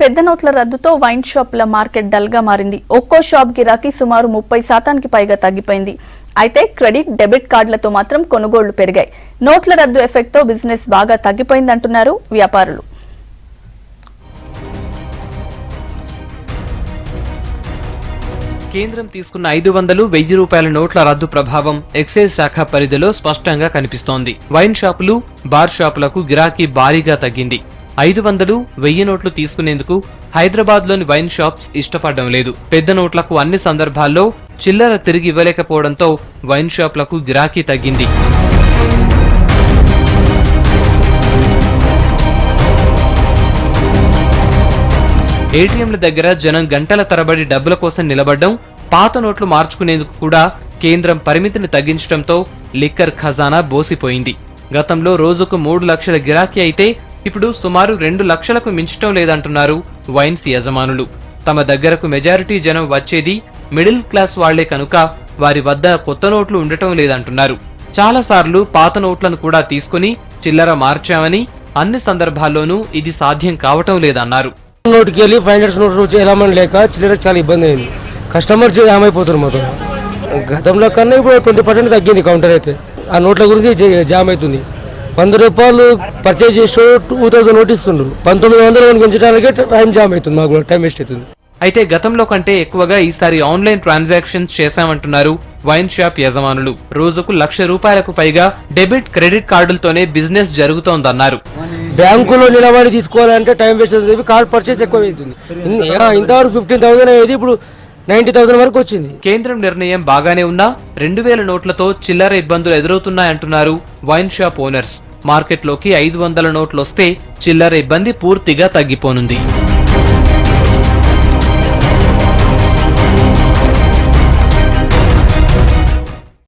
పెద్ద నోట్ల రద్దుతో వైన్ షాపుల మార్కెట్ డల్ గా మారింది. ఒక్కో షాప్ గిరాకీ సుమారు 30% పైగా తగ్గిపోయింది. అయితే క్రెడిట్ డెబిట్ కార్డులతో మాత్రం కొనుగోళ్లు పెరిగాయి. నోట్ల రద్దు ఎఫెక్ట్ తో బిజినెస్ బాగా తగ్గిపోయిందంటున్నారు వ్యాపారులు. కేంద్రం తీసుకున్న 500-1000 రూపాయల నోట్ల రద్దు ప్రభావం ఎక్సైజ్ శాఖ పరిధిలో స్పష్టంగా కనిపిస్తోంది. వైన్ షాపులు, బార్ షాపులకు గిరాకీ భారీగా తగ్గింది. 500-1000 నోట్లు తీసుకునేందుకు హైదరాబాద్ లోని వైన్ షాప్స్ ఇష్టపడడం లేదు. పెద్ద నోట్లకు అన్ని సందర్భాల్లో చిల్లర తిరిగి ఇవ్వలేకపోవడంతో వైన్ షాపులకు గిరాకీ తగ్గింది. ఏటీఎంల దగ్గర జనం గంటల తరబడి డబ్బుల కోసం నిలబడ్డం, పాత నోట్లు మార్చుకునేందుకు కూడా కేంద్రం పరిమితిని తగ్గించడంతో లిక్కర్ ఖజానా బోసిపోయింది. గతంలో రోజుకు 3 లక్షల గిరాకీ అయితే ఇప్పుడు సుమారు 2 లక్షలకు మించటం లేదంటున్నారు వైన్స్ యజమానులు. తమ దగ్గరకు మెజారిటీ జనం వచ్చేది మిడిల్ క్లాస్ వాళ్లే కనుక వారి వద్ద కొత్త నోట్లు ఉండటం లేదంటున్నారు. చాలా సార్లు పాత నోట్లను కూడా తీసుకుని చిల్లర మార్చామని, అన్ని సందర్భాల్లోనూ ఇది సాధ్యం కావటం లేదన్నారు. నోటుకి వెళ్ళి 500 నోట్లు చేయాలని లేక చిల్లర చాలా ఇబ్బంది అయింది. కస్టమర్ జామ్ అయిపోతున్నారు. మొత్తం గతంలో కన్నా ఇప్పుడు 20% తగ్గింది కౌంటర్ అయితే. ఆ నోట్ల గురించి జామ్ అవుతుంది. 100 రూపాయలు పర్చేజ్ చేస్తూ 2000 నోట్ ఇస్తుండ్రు. 1900 గెలిచడానికి టైం జామ్ అవుతుంది. మాకు టైం వేస్ట్ అవుతుంది. అయితే గతంలో కంటే ఎక్కువగా ఈసారి ఆన్లైన్ ట్రాన్సాక్షన్స్ చేశామంటున్నారు వైన్ షాప్ యజమానులు. రోజుకు 1,00,000 రూపాయలకు పైగా డెబిట్, క్రెడిట్ కార్డులతోనే బిజినెస్ జరుగుతోందన్నారు. బ్యాంకులో నిలబడి తీసుకోవాలంటే టైం వేస్ట్ అవుతుంది. కార్డ్ పర్చేజ్ ఎక్కువ అవుతుంది. ఇంతవరకు 15,000 అయ్యేది, ఇప్పుడు 90,000 వరకు వచ్చింది. కేంద్రం నిర్ణయం బాగానే ఉన్నా 2000 నోట్లతో చిల్లర ఇబ్బందులు ఎదురవుతున్నాయంటున్నారు వైన్ షాప్ ఓనర్స్. మార్కెట్లోకి 500 నోట్లొస్తే చిల్లర ఇబ్బంది పూర్తిగా తగ్గిపోనుంది.